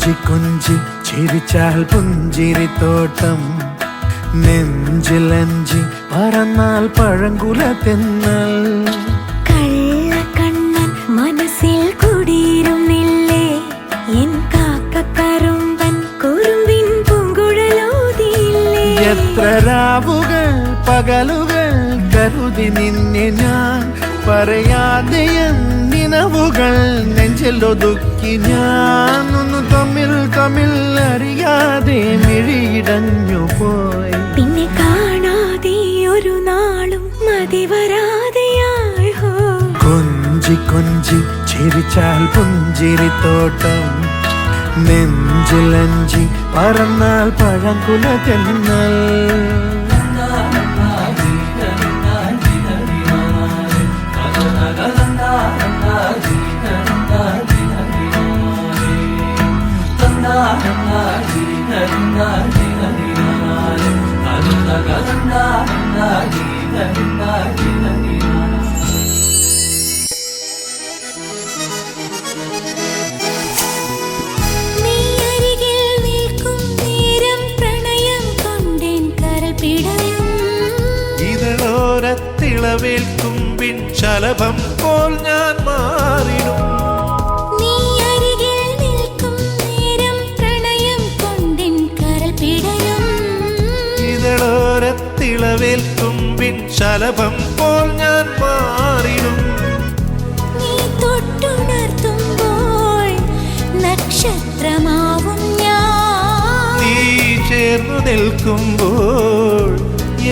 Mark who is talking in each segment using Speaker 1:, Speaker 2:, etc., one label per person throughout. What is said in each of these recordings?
Speaker 1: കൊഞ്ചി കൊഞ്ചി ചിരിച്ചാൽ പുഞ്ചിരിത്തോട്ടം നെഞ്ചിലഞ്ചി പറന്നാൽ പഴങ്കുല തെന്നൽ
Speaker 2: കള്ളക്കണ്ണൻ മനസ്സിൽ കുടിയിരുന്നില്ലേ എൻ കാക്കക്കറുമ്പൻ കുറുമ്പിൻ പൂങ്കുഴലോതിയില്ലേ
Speaker 1: എത്ര രാവുകൾ പകലുകൾ കരുതി നിന്നെ ഞാൻ പറയാതെ നിനവുകൾ നെഞ്ചിലൊതുക്കി ഞാൻ ഒന്ന് തമ്മിൽ തമ്മിൽ അറിയാതെ മിഴിയിടഞ്ഞു പോയി
Speaker 2: പിന്നെ കാണാതെ ഒരു നാളും മതി വരാതെയായി
Speaker 1: കൊഞ്ചി കൊഞ്ചി ചിരിച്ചാൽ പുഞ്ചിരിത്തോട്ടം നെഞ്ചിലഞ്ചി പറന്നാൽ പഴങ്കുല തെന്നൽ
Speaker 3: ിളവേൽക്കുമ്പിൻ ശലഭം പോൽ ഞാൻ മാറിടും
Speaker 2: നീ അരികിൽ നിൽക്കും നേരം പ്രണയം കൊണ്ടിൻ കരൾ പിടയും
Speaker 3: ഇതളോരത്തിളവേൽക്കുമ്പിൻ ശലഭം പോൽ ഞാൻ മാറിടും
Speaker 2: നീ തൊട്ടുണർത്തുമ്പോൾ നക്ഷത്രമാവും ഞാൻ
Speaker 3: നീ ചേർന്നു നിൽക്കുമ്പോൾ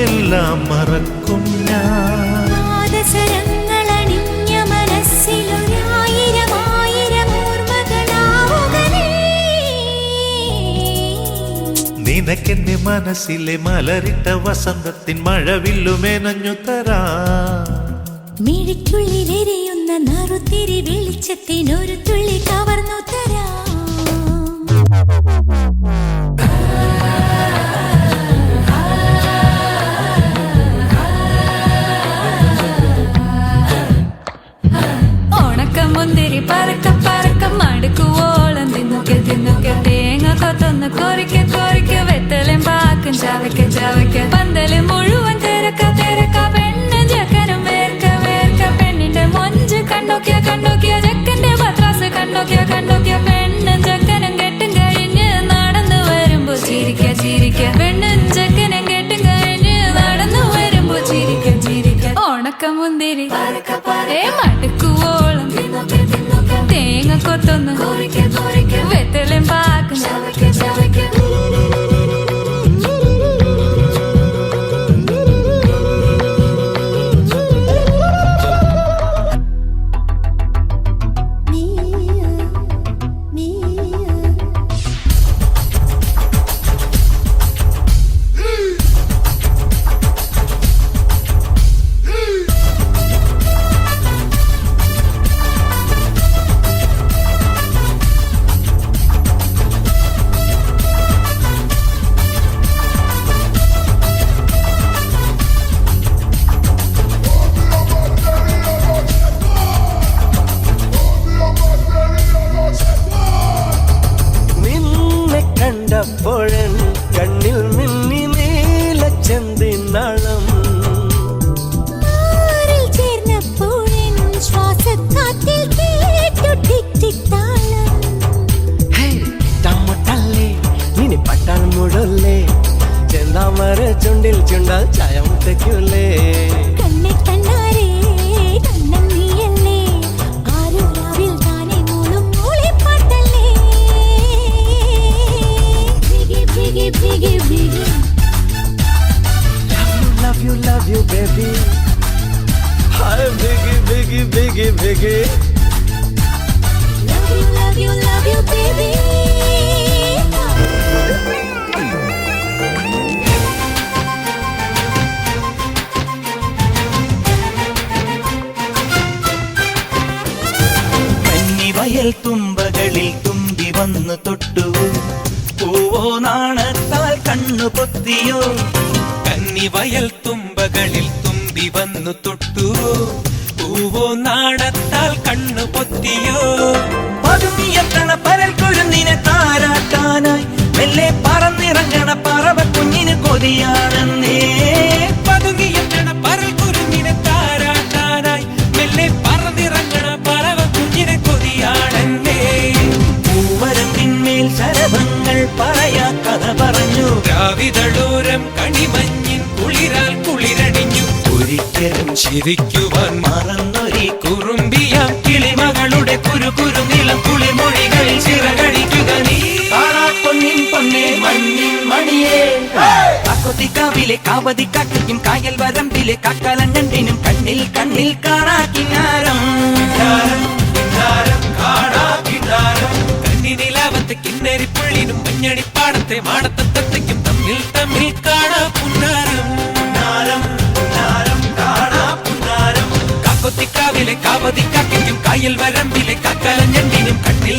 Speaker 3: എല്ലാം മറക്കും ഞാൻ
Speaker 2: നാദസരങ്ങളണിഞ്ഞ മനസ്സിലൊരായിരം ആയിരം ഓർമ്മകളാവുകലേ
Speaker 3: നിനക്കെന്റെ മനസ്സിലെ മലരിട്ട വസന്തത്തിൻ മഴവില്ലുമേനഞ്ഞു തരാ
Speaker 2: മിഴിക്കുള്ളിലെരിയുന്ന നറുത്തിരി വെളിച്ചത്തിനൊരു തുള്ളി കവർന്നു തരാം
Speaker 4: മുന്തിരി പറക്ക പറക്ക മടുക്കുവോളം തിന്നുക്കെ തിന്നുക്കെ തേങ്ങ കൊത്തൊന്ന് കൊറിക്ക കൊറിക്ക വെത്തലും പാക്കും ചവയ്ക്ക ചവയ്ക്ക പന്തല് മുഴുവൻ തിരക്ക തിരക്ക പെണ്ണ് ജക്കനും വേർക്ക വേർക്ക പെണ്ണിന്റെ മൊഞ്ച് കണ്ടോക്കിയ കണ്ടോക്കിയ ജക്കന്റെ പത്രാസ് കണ്ടോക്കിയ കണ്ടോക്കിയ പെണ്ണും ജക്കനും കെട്ടും കഴിഞ്ഞ് നടന്നു വരുമ്പോ ചിരിക്ക ചിരിക്ക പെണ്ണും ജക്കനും കെട്ടും കഴിഞ്ഞ് നടന്നു വരുമ്പോ ചിരിക്ക ചിരിക്ക ഉണക്ക മുന്തിരി മടുക്കുവോളം തേങ്ങ കൊത്തൊന്ന് വെത്തലും പാക്കും
Speaker 1: കണ്ണിൽ മിന്നി നീലച്ചെന്തിനാളം
Speaker 2: ചേർന്നപ്പോഴൻ ശ്വാസത്താത്തിൽ കേട്ടു ടിക് ടിക് താളം
Speaker 1: ടമ്മട്ടല്ലേ നിനി പട്ടാൽ മുടല്ലേ ചെന്താമര ചുണ്ടിൽ ചുണ്ടാൽ ചായം തെക്കൂലേ
Speaker 2: കണ്ണെ കണ്ണാരേ കണ്ണൻ നീയല്ലേ ആരും രാവിൽ താനെ മൂളും മൂളിപ്പാട്ടല്ലേ ബിഗി ബിഗി ബിഗി ബിഗി
Speaker 1: love you baby hi biggie biggie biggie biggie
Speaker 2: love you baby
Speaker 5: വയൽ തുമ്പകളിൽ തുമ്പി വന്നു തൊട്ടു പൂവോ നാണത്താൽ കണ്ണു പൊത്തിയോ കന്നി വയൽ തുമ്പകളിൽ തുമ്പി വന്നു തൊട്ടു പൂവോ നാണത്താൽ കണ്ണു പൊത്തിയോ പതുങ്ങിയെത്തണ പരൽ കൊഴുന്നിനെ താര ചിരിക്കുവാൻ മറന്നൊരി കുറുമ്പിയാം കിളിമകളുടെ കുരു നിലം കുളിമൊഴികളിൽ ചിറകടിക്കുക നീ പൊന്നിൻ പൊന്നേ മണ്ണിൻ മണിയേ കാക്കൊത്തിക്കാവിലെ കാവതി കാക്കയ്ക്കും കായൽ വരമ്പിലെ കാക്കാലഞ്ഞണ്ടിനും കണ്ണിൽ കാണാ കിന്നാരം കണ്ണിനിലാവത്തെ കിന്നരിപ്പുള്ളിനും മഞ്ഞണിപ്പാടത്തെ മാടത്തത്തയ്ക്കും തമ്മിൽ കാണാ പുന്നാരം കാക്കൊത്തിക്കാവിലെ കാവതി കാക്കയ്ക്കും കായൽ വരമ്പിലെ കാക്കാലഞ്ഞണ്ടിനും കണ്ണിൽ